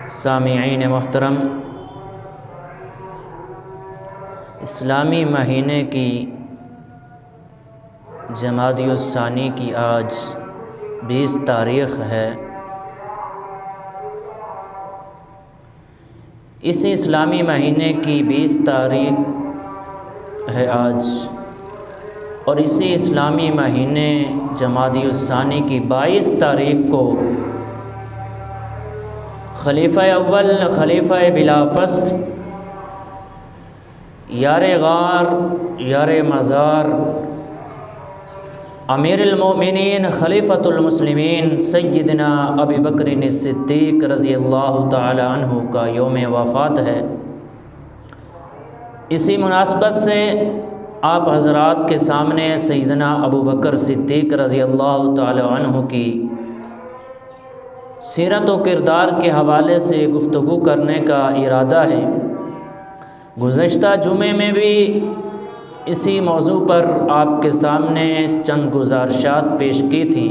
سامعین محترم، اسلامی مہینے کی جمادی الثانی کی آج 20 تاریخ ہے۔ اسی اسلامی مہینے کی 20 تاریخ ہے آج، اور اسی اسلامی مہینے جمادی الثانی کی 22 تاریخ کو خلیفہ اول، خلیفہ بلا فصل، یار غار، یار مزار، امیر المومنین، خلیفۃ المسلمین سیدنا ابی بکر الصدیق رضی اللہ تعالی عنہ کا یوم وفات ہے۔ اسی مناسبت سے آپ حضرات کے سامنے سیدنا ابو بکر صدیق رضی اللہ تعالی عنہ کی سیرت و کردار کے حوالے سے گفتگو کرنے کا ارادہ ہے۔ گزشتہ جمعے میں بھی اسی موضوع پر آپ کے سامنے چند گزارشات پیش کی تھی۔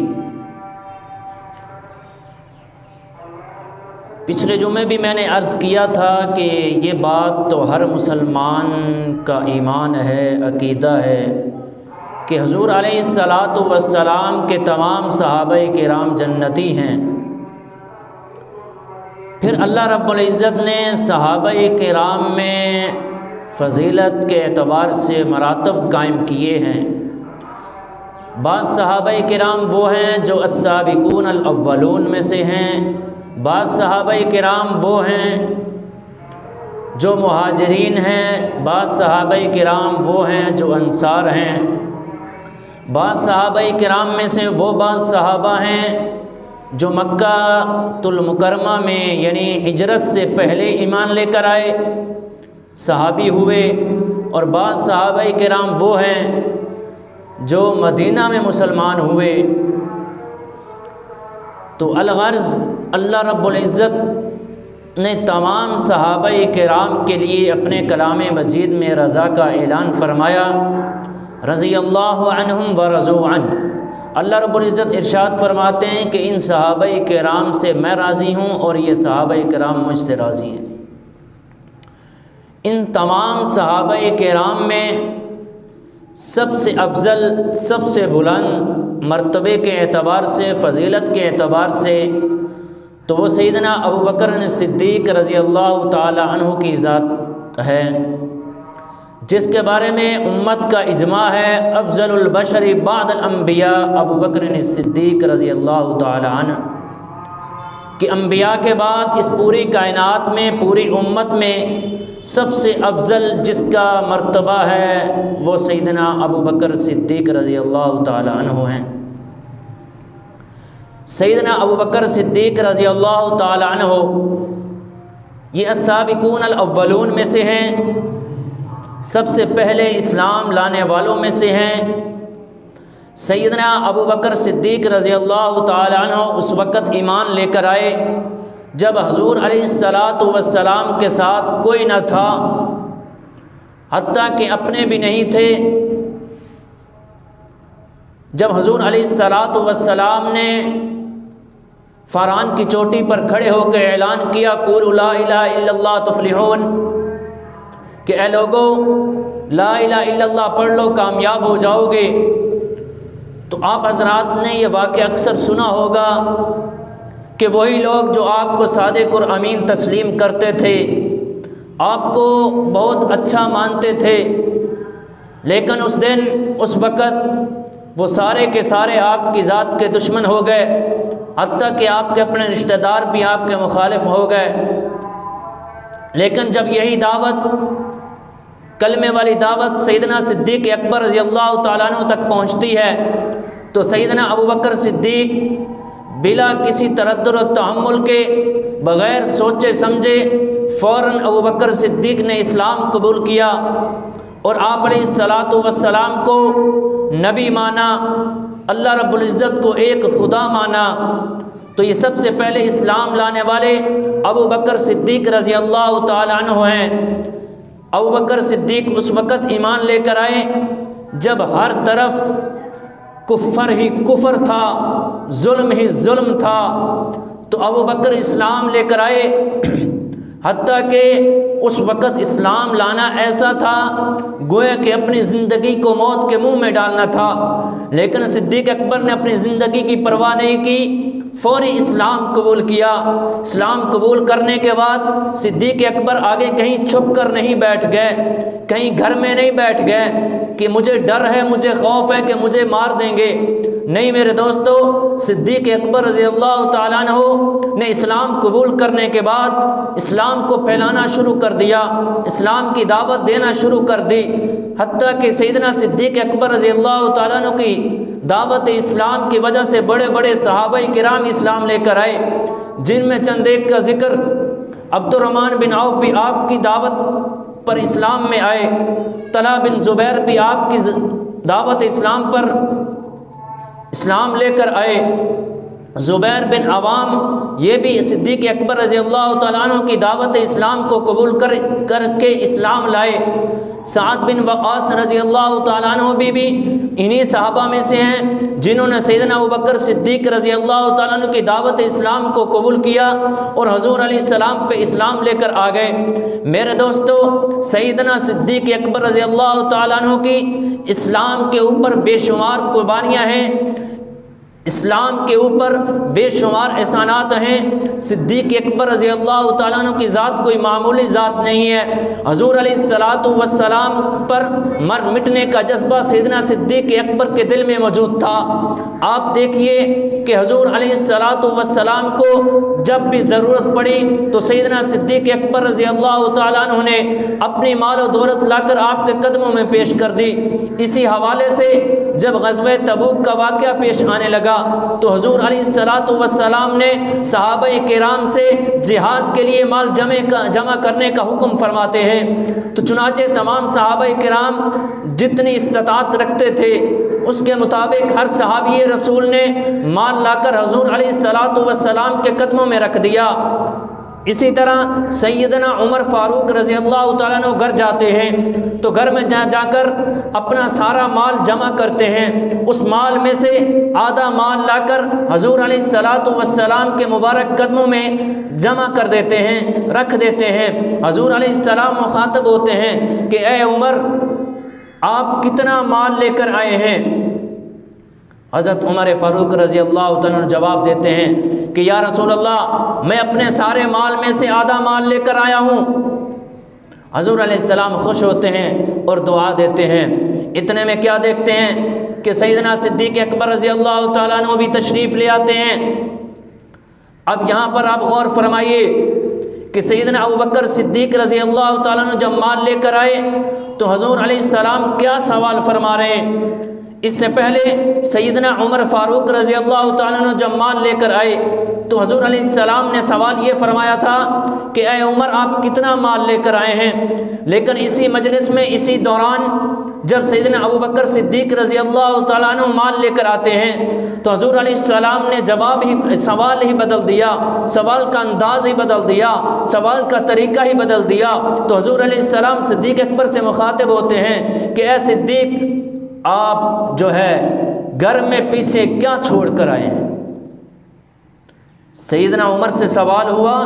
پچھلے جمعے بھی میں نے عرض کیا تھا کہ یہ بات تو ہر مسلمان کا ایمان ہے، عقیدہ ہے کہ حضور علیہ الصلاۃ والسلام کے تمام صحابہ کرام جنتی ہیں۔ پھر اللہ رب العزت نے صحابہ کرام میں فضیلت کے اعتبار سے مراتب قائم کیے ہیں۔ بعض صحابہ کرام وہ ہیں جو السابقون الاولون میں سے ہیں، بعض صحابہ کرام وہ ہیں جو مہاجرین ہیں، بعض صحابہ کرام وہ ہیں جو انصار ہیں، بعض صحابہ کرام میں سے وہ بعض صحابہ ہیں جو مکہ المکرمہ میں یعنی ہجرت سے پہلے ایمان لے کر آئے، صحابی ہوئے، اور بعض صحابہ کرام وہ ہیں جو مدینہ میں مسلمان ہوئے۔ تو الغرض اللہ رب العزت نے تمام صحابہ کرام کے لیے اپنے کلام مجید میں رضا کا اعلان فرمایا، رضی اللہ عنہم ورضوا عنہ۔ اللہ رب العزت ارشاد فرماتے ہیں کہ ان صحابہ کرام سے میں راضی ہوں اور یہ صحابہ کرام مجھ سے راضی ہیں۔ ان تمام صحابہ کرام میں سب سے افضل، سب سے بلند مرتبے کے اعتبار سے، فضیلت کے اعتبار سے تو وہ سیدنا ابو بکر صدیق رضی اللہ تعالی عنہ کی ذات ہے، جس کے بارے میں امت کا اجماع ہے افضل البشر بعد الانبیاء ابو بکر صدیق رضی اللہ تعالی عنہ، کہ انبیاء کے بعد اس پوری کائنات میں، پوری امت میں سب سے افضل جس کا مرتبہ ہے وہ سیدنا ابو بکر صدیق رضی اللہ تعالی عنہ ہیں۔ سیدنا ابو بکر صدیق رضی اللہ تعالی عنہ یہ السابقون الاولون میں سے ہیں، سب سے پہلے اسلام لانے والوں میں سے ہیں۔ سیدنا ابو بکر صدیق رضی اللہ تعالی عنہ اس وقت ایمان لے کر آئے جب حضور علیہ الصلاۃ والسلام کے ساتھ کوئی نہ تھا، حتیٰ کہ اپنے بھی نہیں تھے۔ جب حضور علیہ الصلاۃ والسلام نے فاران کی چوٹی پر کھڑے ہو کے اعلان کیا قولوا لا الہ الا اللہ تفلحون، کہ اے لوگو لا الہ الا اللہ پڑھ لو کامیاب ہو جاؤ گے، تو آپ حضرات نے یہ واقعہ اکثر سنا ہوگا کہ وہی لوگ جو آپ کو صادق اور امین تسلیم کرتے تھے، آپ کو بہت اچھا مانتے تھے، لیکن اس دن اس وقت وہ سارے کے سارے آپ کی ذات کے دشمن ہو گئے، حتیٰ کہ آپ کے اپنے رشتہ دار بھی آپ کے مخالف ہو گئے۔ لیکن جب یہی دعوت، کلمے والی دعوت سیدنا صدیق اکبر رضی اللہ تعالیٰ عنہ تک پہنچتی ہے تو سیدنا ابو بکر صدیق بلا کسی تردد و تحمل کے، بغیر سوچے سمجھے فوراً ابو بکر صدیق نے اسلام قبول کیا اور آپ علیہ الصلاۃ والسلام کو نبی مانا، اللہ رب العزت کو ایک خدا مانا۔ تو یہ سب سے پہلے اسلام لانے والے ابو بکر صدیق رضی اللہ تعالی عنہ ہیں۔ ابو بکر صدیق اس وقت ایمان لے کر آئے جب ہر طرف کفر ہی کفر تھا، ظلم ہی ظلم تھا، تو ابو بکر اسلام لے کر آئے، حتیٰ کہ اس وقت اسلام لانا ایسا تھا گویا کہ اپنی زندگی کو موت کے منہ میں ڈالنا تھا، لیکن صدیق اکبر نے اپنی زندگی کی پرواہ نہیں کی، فوری اسلام قبول کیا۔ اسلام قبول کرنے کے بعد صدیق اکبر آگے کہیں چھپ کر نہیں بیٹھ گئے، کہیں گھر میں نہیں بیٹھ گئے کہ مجھے ڈر ہے، مجھے خوف ہے کہ مجھے مار دیں گے۔ نہیں میرے دوستو، صدیق اکبر رضی اللہ تعالیٰ عنہ نے اسلام قبول کرنے کے بعد اسلام کو پھیلانا شروع کر دیا، اسلام کی دعوت دینا شروع کر دی، حتیٰ کہ سیدنا صدیق اکبر رضی اللہ تعالیٰ عنہ کی دعوت اسلام کی وجہ سے بڑے بڑے صحابہ کرام اسلام لے کر آئے، جن میں چند ایک کا ذکر عبد الرحمن بن عوف بھی آپ کی دعوت پر اسلام میں آئے، طلحہ بن زبیر بھی آپ کی دعوت اسلام پر اسلام لے کر آئے، زبیر بن عوام یہ بھی صدیق اکبر رضی اللہ تعالیٰ عنہ کی دعوت اسلام کو قبول کر کے اسلام لائے، سعد بن وقاص رضی اللہ تعالیٰ عنہ بھی انہی صحابہ میں سے ہیں جنہوں نے سیدنا ابوبکر صدیق رضی اللہ تعالیٰ عنہ کی دعوت اسلام کو قبول کیا اور حضور علیہ السلام پہ اسلام لے کر آ گئے۔ میرے دوستو، سیدنا صدیق اکبر رضی اللہ تعالیٰ عنہ کی اسلام کے اوپر بے شمار قربانیاں ہیں، اسلام کے اوپر بے شمار احسانات ہیں۔ صدیق اکبر رضی اللہ تعالیٰ عنہ کی ذات کوئی معمولی ذات نہیں ہے، حضور علیہ الصلاۃ والسلام پر مر مٹنے کا جذبہ سیدنا صدیق اکبر کے دل میں موجود تھا۔ آپ دیکھیے کہ حضور علیہ الصلاۃ والسلام کو جب بھی ضرورت پڑی تو سیدنا صدیق اکبر رضی اللہ تعالیٰ عنہ نے اپنی مال و دولت لا کر آپ کے قدموں میں پیش کر دی۔ اسی حوالے سے جب غزوہ تبوک کا واقعہ پیش آنے لگا تو حضور علیہ الصلاۃ والسلام نے صحابہ کرام سے جہاد کے لیے مال جمع کرنے کا حکم فرماتے ہیں، تو چنانچہ تمام صحابہ کرام جتنی استطاعت رکھتے تھے اس کے مطابق ہر صحابی رسول نے مال لا کر حضور علیہ الصلاۃ والسلام کے قدموں میں رکھ دیا۔ اسی طرح سیدنا عمر فاروق رضی اللہ تعالیٰ عنہ گھر جاتے ہیں تو گھر میں جا کر اپنا سارا مال جمع کرتے ہیں، اس مال میں سے آدھا مال لا کر حضور علیہ الصلاۃ والسلام کے مبارک قدموں میں جمع کر دیتے ہیں، رکھ دیتے ہیں۔ حضور علیہ السلام مخاطب ہوتے ہیں کہ اے عمر، آپ کتنا مال لے کر آئے ہیں؟ حضرت عمر فاروق رضی اللہ تعالیٰ عنہ جواب دیتے ہیں کہ یا رسول اللہ، میں اپنے سارے مال میں سے آدھا مال لے کر آیا ہوں۔ حضور علیہ السلام خوش ہوتے ہیں اور دعا دیتے ہیں۔ اتنے میں کیا دیکھتے ہیں کہ سیدنا صدیق اکبر رضی اللہ تعالیٰ عنہ بھی تشریف لے آتے ہیں۔ اب یہاں پر آپ غور فرمائیے کہ سیدنا ابوبکر صدیق رضی اللہ تعالیٰ عنہ جب مال لے کر آئے تو حضور علیہ السلام کیا سوال فرما رہے ہیں؟ اس سے پہلے سیدنا عمر فاروق رضی اللہ تعالیٰ عنہ جب مال لے کر آئے تو حضور علیہ السلام نے سوال یہ فرمایا تھا کہ اے عمر، آپ کتنا مال لے کر آئے ہیں؟ لیکن اسی مجلس میں اسی دوران جب سیدنا ابوبکر صدیق رضی اللہ تعالیٰ عنہ مال لے کر آتے ہیں تو حضور علیہ السلام نے سوال ہی بدل دیا، سوال کا انداز ہی بدل دیا، سوال کا طریقہ ہی بدل دیا۔ تو حضور علیہ السلام صدیق اکبر سے مخاطب ہوتے ہیں کہ اے صدیق، آپ جو ہے گھر میں پیچھے کیا چھوڑ کر آئے ہیں؟ سیدنا عمر سے سوال ہوا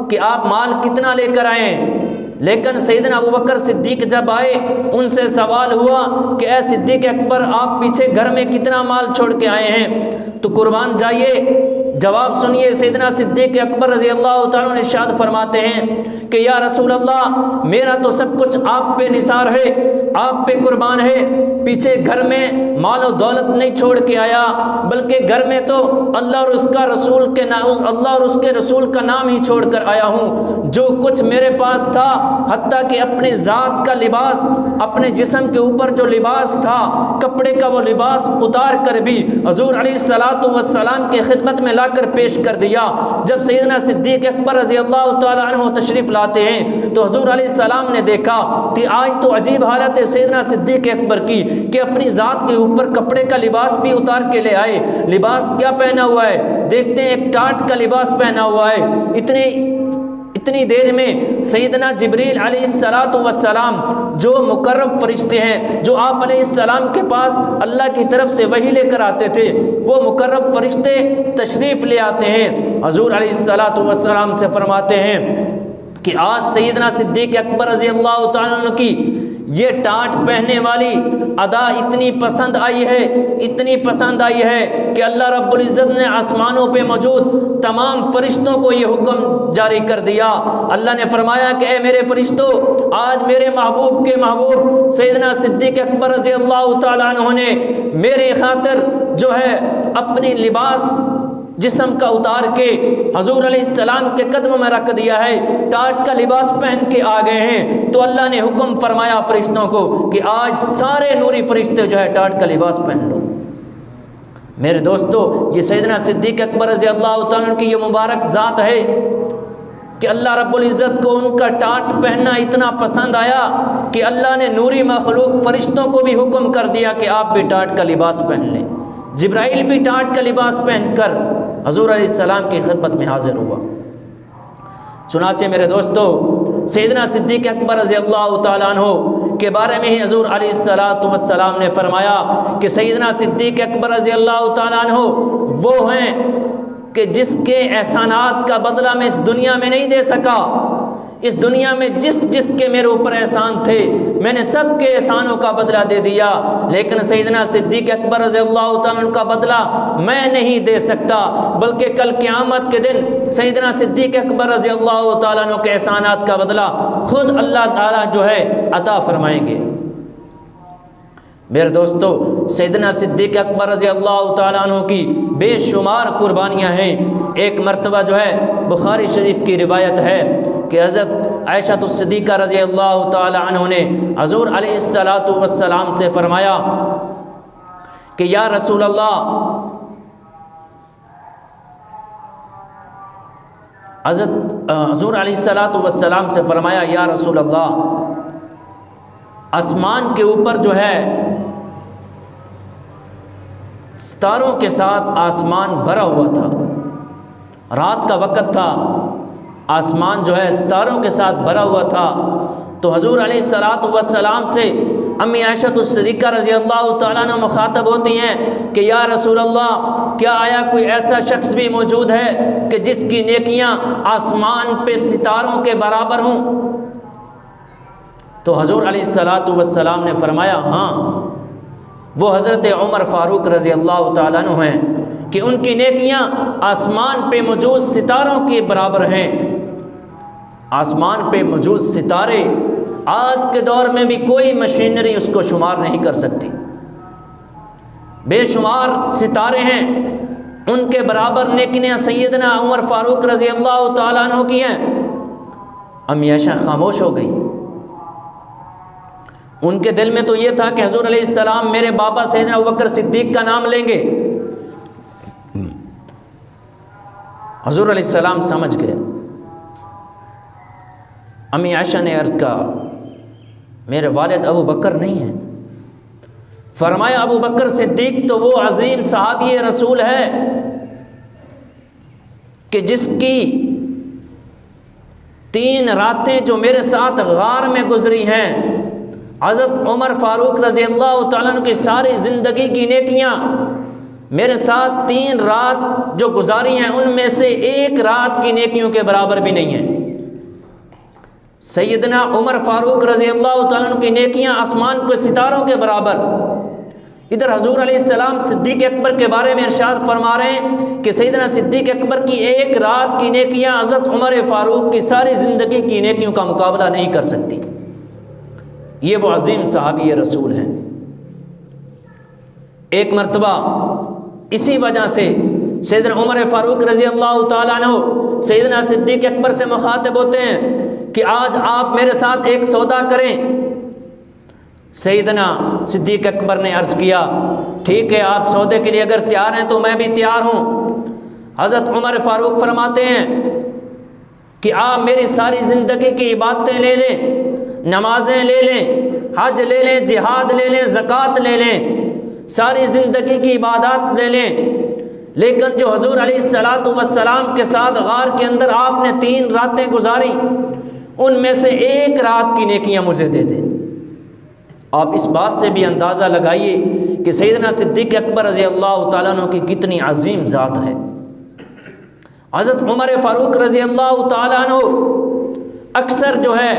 کہ آپ مال کتنا لے کر آئے ہیں، لیکن سیدنا ابوبکر صدیق جب آئے ان سے سوال ہوا کہ اے صدیق اکبر، آپ پیچھے گھر میں کتنا مال چھوڑ کے آئے ہیں؟ تو قربان جائیے، جواب سنیے۔ سیدنا صدیق اکبر رضی اللہ تعالیٰ عنہ ارشاد فرماتے ہیں کہ یا رسول اللہ، میرا تو سب کچھ آپ پہ نثار ہے، آپ پہ قربان ہے، پیچھے گھر میں مال و دولت نہیں چھوڑ کے آیا، بلکہ گھر میں تو اللہ اور اس کے رسول کا نام ہی چھوڑ کر آیا ہوں۔ جو کچھ میرے پاس تھا، حتیٰ کہ اپنے ذات کا لباس، اپنے جسم کے اوپر جو لباس تھا، کپڑے کا وہ لباس اتار کر بھی حضور علیہ الصلاۃ والسلام کی خدمت میں لا کر پیش کر دیا۔ جب سیدنا صدیق اکبر رضی اللہ تعالیٰ عنہ تشریف لاتے ہیں تو حضور علیہ السلام نے دیکھا کہ آج تو عجیب حالت ہے سیدنا صدیق اکبر کی کہ اپنی ذات کے اوپر کپڑے کا لباس بھی اتار کے لے آئے۔ لباس کیا پہنا ہوا ہے؟ دیکھتے ہیں ایک ٹاٹ کا لباس پہنا ہوا ہے۔ اتنی دیر میں سیدنا جبریل علیہ السلام جو مقرب فرشتے ہیں، جو آپ علیہ السلام کے پاس اللہ کی طرف سے وحی لے کر آتے تھے، وہ مقرب فرشتے تشریف لے آتے ہیں، حضور علیہ السلام سے فرماتے ہیں کہ آج سیدنا صدیق اکبر رضی اللہ تعالیٰ عنہ کی یہ ٹاٹ پہننے والی ادا اتنی پسند آئی ہے کہ اللہ رب العزت نے آسمانوں پہ موجود تمام فرشتوں کو یہ حکم جاری کر دیا۔ اللہ نے فرمایا کہ اے میرے فرشتوں، آج میرے محبوب کے محبوب سیدنا صدیق اکبر رضی اللہ تعالیٰ عنہ نے میرے خاطر جو ہے اپنی لباس جسم کا اتار کے حضور علیہ السلام کے قدم میں رکھ دیا ہے، ٹاٹ کا لباس پہن کے آ گئے ہیں۔ تو اللہ نے حکم فرمایا فرشتوں کو کہ آج سارے نوری فرشتے جو ہے ٹاٹ کا لباس پہن لو۔ میرے دوستو، یہ سیدنا صدیق اکبر رضی اللہ تعالیٰ عنہ کی یہ مبارک ذات ہے کہ اللہ رب العزت کو ان کا ٹاٹ پہننا اتنا پسند آیا کہ اللہ نے نوری مخلوق فرشتوں کو بھی حکم کر دیا کہ آپ بھی ٹاٹ کا لباس پہن لیں۔ جبرائیل بھی ٹاٹ کا لباس پہن کر حضور علیہ السلام کی خدمت میں حاضر ہوا۔ چنانچہ میرے دوستو، سیدنا صدیق اکبر رضی اللہ تعالیٰ عنہ کے بارے میں ہی حضور علیہ السلام نے فرمایا کہ سیدنا صدیق اکبر رضی اللہ تعالیٰ عنہ وہ ہیں کہ جس کے احسانات کا بدلہ میں اس دنیا میں نہیں دے سکا۔ اس دنیا میں جس کے میرے اوپر احسان تھے میں نے سب کے احسانوں کا بدلہ دے دیا، لیکن سیدنا صدیق اکبر رضی اللہ تعالیٰ عنہ کا بدلہ میں نہیں دے سکتا، بلکہ کل قیامت کے دن سیدنا صدیق اکبر رضی اللہ تعالیٰ عنہ کے احسانات کا بدلہ خود اللہ تعالیٰ جو ہے عطا فرمائیں گے۔ میرے دوستو، سیدنا صدیق اکبر رضی اللہ تعالیٰ عنہ کی بے شمار قربانیاں ہیں۔ ایک مرتبہ جو ہے بخاری شریف کی روایت ہے کہ حضرت عائشہ الصدیقہ رضی اللہ تعالیٰ عنہ نے حضور علیہ السلام سے فرمایا کہ یا رسول اللہ، حضور علیہ السلام سے فرمایا یا رسول اللہ، آسمان کے اوپر جو ہے ستاروں کے ساتھ آسمان بھرا ہوا تھا، رات کا وقت تھا، آسمان جو ہے ستاروں کے ساتھ بھرا ہوا تھا۔ تو حضور علیہ السلام سے امی عائشہ الصدیقہ رضی اللہ تعالیٰ عنہ مخاطب ہوتی ہیں کہ یا رسول اللہ، کیا آیا کوئی ایسا شخص بھی موجود ہے کہ جس کی نیکیاں آسمان پہ ستاروں کے برابر ہوں؟ تو حضور علیہ السلام نے فرمایا ہاں، وہ حضرت عمر فاروق رضی اللہ تعالیٰ عنہ ہیں کہ ان کی نیکیاں آسمان پہ موجود ستاروں کے برابر ہیں۔ آسمان پہ موجود ستارے آج کے دور میں بھی کوئی مشینری اس کو شمار نہیں کر سکتی، بے شمار ستارے ہیں، ان کے برابر نیکیاں سیدنا عمر فاروق رضی اللہ تعالیٰ عنہ کی ہیں۔ امی عائشہ خاموش ہو گئی۔ ان کے دل میں تو یہ تھا کہ حضور علیہ السلام میرے بابا سیدنا ابوبکر صدیق کا نام لیں گے۔ حضور علیہ السلام سمجھ گئے۔ امی عائشہ نے عرض کہا میرے والد ابو بکر نہیں ہیں۔ فرمایا ابو بکر صدیق تو وہ عظیم صحابی رسول ہے کہ جس کی 3 راتیں جو میرے ساتھ غار میں گزری ہیں، حضرت عمر فاروق رضی اللہ تعالیٰ عنہ کی ساری زندگی کی نیکیاں میرے ساتھ 3 رات جو گزاری ہیں ان میں سے 1 رات کی نیکیوں کے برابر بھی نہیں ہیں۔ سیدنا عمر فاروق رضی اللہ تعالیٰ عنہ کی نیکیاں آسمان کے ستاروں کے برابر۔ ادھر حضور علیہ السلام صدیق اکبر کے بارے میں ارشاد فرما رہے ہیں کہ سیدنا صدیق اکبر کی 1 رات کی نیکیاں حضرت عمر فاروق کی ساری زندگی کی نیکیوں کا مقابلہ نہیں کر سکتی۔ یہ وہ عظیم صحابی رسول ہیں۔ ایک مرتبہ اسی وجہ سے سیدنا عمر فاروق رضی اللہ تعالیٰ عنہ سیدنا صدیق اکبر سے مخاطب ہوتے ہیں کہ آج آپ میرے ساتھ ایک سودا کریں۔ سیدنا صدیق اکبر نے عرض کیا ٹھیک ہے، آپ سودے کے لیے اگر تیار ہیں تو میں بھی تیار ہوں۔ حضرت عمر فاروق فرماتے ہیں کہ آپ میری ساری زندگی کی عبادتیں لے لیں، نمازیں لے لیں، حج لے لیں، جہاد لے لیں، زکوٰۃ لے لیں، ساری زندگی کی عبادات لے لیں، لیکن جو حضور علیہ الصلاۃ والسلام کے ساتھ غار کے اندر آپ نے 3 راتیں گزاری، ان میں سے 1 رات کی نیکیاں مجھے دے دیں۔ آپ اس بات سے بھی اندازہ لگائیے کہ سیدنا صدیق اکبر رضی اللہ تعالیٰ عنہ کی کتنی عظیم ذات ہے۔ حضرت عمر فاروق رضی اللہ تعالیٰ عنہ اکثر جو ہے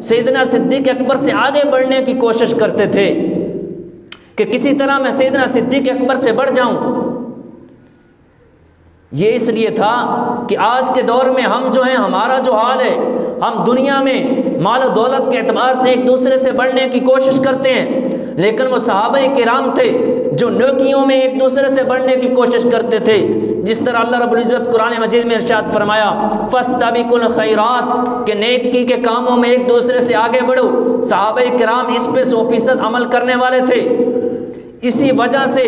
سیدنا صدیق اکبر سے آگے بڑھنے کی کوشش کرتے تھے کہ کسی طرح میں سیدنا صدیق اکبر سے بڑھ جاؤں۔ یہ اس لیے تھا کہ آج کے دور میں ہم جو ہیں، ہمارا جو حال ہے، ہم دنیا میں مال و دولت کے اعتبار سے ایک دوسرے سے بڑھنے کی کوشش کرتے ہیں، لیکن وہ صحابہ کرام تھے جو نیکیوں میں ایک دوسرے سے بڑھنے کی کوشش کرتے تھے۔ جس طرح اللہ رب العزت قرآن مجید میں ارشاد فرمایا فاستبقوا الخیرات، کہ نیکی کے کاموں میں ایک دوسرے سے آگے بڑھو۔ صحابہ کرام اس پہ 100% عمل کرنے والے تھے۔ اسی وجہ سے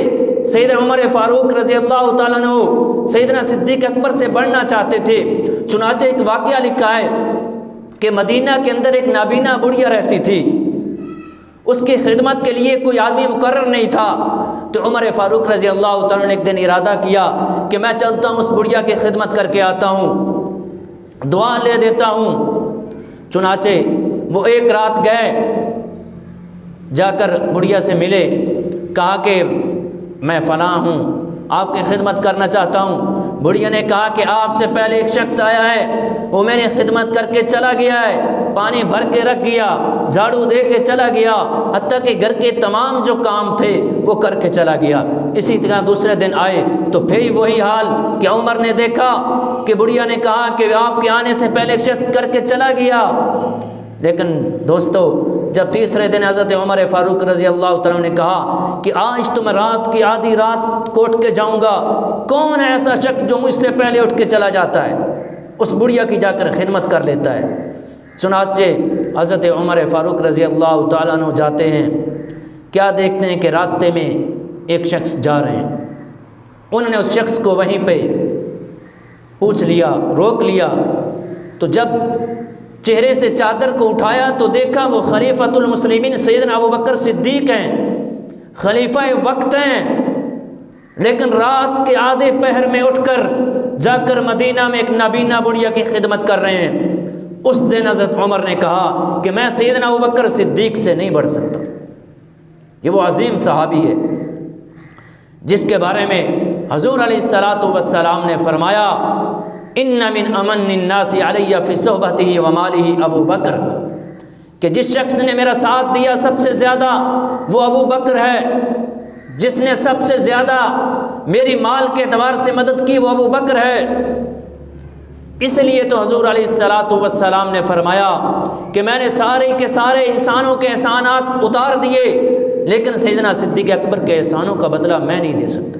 سیدنا عمر فاروق رضی اللہ تعالیٰ عنہ سیدنا صدیق اکبر سے بڑھنا چاہتے تھے۔ چنانچہ ایک واقعہ لکھا ہے کہ مدینہ کے اندر ایک نابینا بڑھیا رہتی تھی، اس کی خدمت کے لیے کوئی آدمی مقرر نہیں تھا، تو عمر فاروق رضی اللہ تعالیٰ نے ایک دن ارادہ کیا کہ میں چلتا ہوں اس بڑھیا کی خدمت کر کے آتا ہوں، دعا لے دیتا ہوں۔ چنانچہ وہ ایک رات گئے، جا کر بڑھیا سے ملے، کہا کہ میں فلاں ہوں، آپ کی خدمت کرنا چاہتا ہوں۔ بڑھیا نے کہا کہ آپ سے پہلے ایک شخص آیا ہے، وہ میری خدمت کر کے چلا گیا ہے، پانی بھر کے رکھ گیا، جھاڑو دے کے چلا گیا، حتیٰ کہ گھر کے تمام جو کام تھے وہ کر کے چلا گیا۔ اسی طرح دوسرے دن آئے تو پھر وہی حال کہ عمر نے دیکھا کہ بڑھیا نے کہا کہ آپ کے آنے سے پہلے ایک شخص کر کے چلا گیا۔ لیکن دوستو، جب تیسرے دن حضرت عمر فاروق رضی اللہ تعالیٰ نے کہا کہ آج تو میں رات کی آدھی رات کو اٹھ کے جاؤں گا، کون ہے ایسا شخص جو مجھ سے پہلے اٹھ کے چلا جاتا ہے، اس بڑھیا کی جا کر خدمت کر لیتا ہے۔ چنانچہ حضرت عمر فاروق رضی اللہ تعالیٰ عنہ جاتے ہیں، کیا دیکھتے ہیں کہ راستے میں ایک شخص جا رہے ہیں۔ انہوں نے اس شخص کو وہیں پہ پوچھ لیا، روک لیا، تو جب چہرے سے چادر کو اٹھایا تو دیکھا وہ خلیفۃ المسلمین سیدنا ابوبکر صدیق ہیں، خلیفہ وقت ہیں، لیکن رات کے آدھے پہر میں اٹھ کر جا کر مدینہ میں ایک نابینا بڑھیا کی خدمت کر رہے ہیں۔ اس دن حضرت عمر نے کہا کہ میں سیدنا ابوبکر صدیق سے نہیں بڑھ سکتا۔ یہ وہ عظیم صحابی ہے جس کے بارے میں حضور علیہ الصلاۃ والسلام نے فرمایا ان من امن الناس علی فی صحبتہ ومالہ ابو بکر، کہ جس شخص نے میرا ساتھ دیا سب سے زیادہ وہ ابو بکر ہے، جس نے سب سے زیادہ میری مال کے اعتبار سے مدد کی وہ ابو بکر ہے۔ اس لیے تو حضور علیہ الصلاۃ والسلام نے فرمایا کہ میں نے سارے کے سارے انسانوں کے احسانات اتار دیے، لیکن سیدنا صدیق اکبر کے احسانوں کا بدلہ میں نہیں دے سکتا۔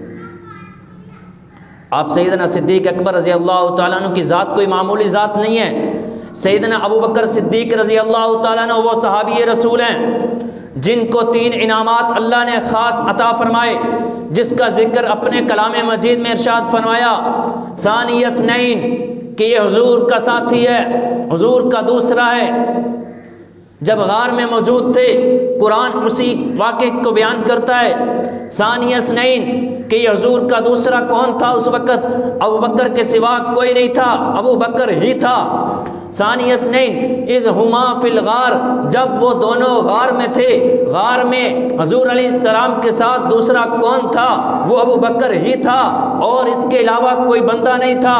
آپ سیدنا صدیق اکبر رضی اللہ تعالیٰ عنہ کی ذات کوئی معمولی ذات نہیں ہے۔ سیدنا ابو بکر صدیق رضی اللہ تعالیٰ عنہ وہ صحابی رسول ہیں جن کو 3 انعامات اللہ نے خاص عطا فرمائے، جس کا ذکر اپنے کلام مجید میں ارشاد فرمایا ثانی اثنین، کہ یہ حضور کا ساتھی ہے، حضور کا دوسرا ہے۔ جب غار میں موجود تھے قرآن اسی واقعے کو بیان کرتا ہے، ثانی اثنین، کہ یہ حضور کا دوسرا کون تھا؟ اس وقت ابو بکر کے سوا کوئی نہیں تھا، ابو بکر ہی تھا۔ ثانی اثنین اذ ہما فی الغار، جب وہ دونوں غار میں تھے، غار میں حضور علیہ السلام کے ساتھ دوسرا کون تھا؟ وہ ابو بکر ہی تھا، اور اس کے علاوہ کوئی بندہ نہیں تھا۔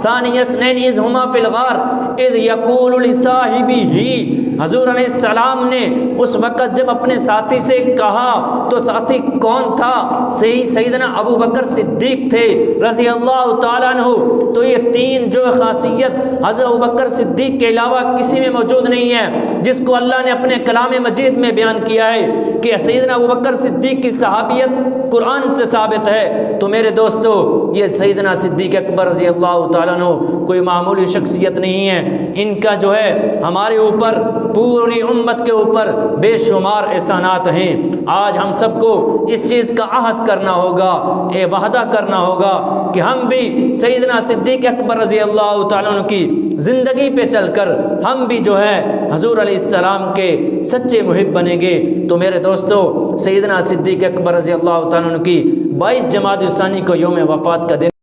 ثانی اثنین اذ ہما فی الغار اذ یقول لصاحبہ، حضور علیہ السلام نے اس وقت جب اپنے ساتھی سے کہا تو ساتھی کون تھا؟ سیدنا ابو بکر صدیق تھے رضی اللہ تعالیٰ عنہ۔ تو یہ 3 جو خاصیت حضرت ابو بکر صدیق کے علاوہ کسی میں موجود نہیں ہے، جس کو اللہ نے اپنے کلام مجید میں بیان کیا ہے کہ سیدنا ابو بکر صدیق کی صحابیت قرآن سے ثابت ہے۔ تو میرے دوستو، یہ سیدنا صدیق اکبر رضی اللہ تعالیٰ عنہ کوئی معمولی شخصیت نہیں ہے، ان کا جو ہے ہمارے اوپر، پوری امت کے اوپر بے شمار احسانات ہیں۔ آج ہم سب کو اس چیز کا عہد کرنا ہوگا، وعدہ کرنا ہوگا کہ ہم بھی سیدنا صدیق اکبر رضی اللہ تعالیٰ عنہ کی زندگی پہ چل کر ہم بھی جو ہے حضور علیہ السلام کے سچے محب بنیں گے۔ تو میرے دوستو، سیدنا صدیق اکبر رضی اللہ تعالیٰ عنہ کی 22 جمادی الثانی کو یوم وفات کا دن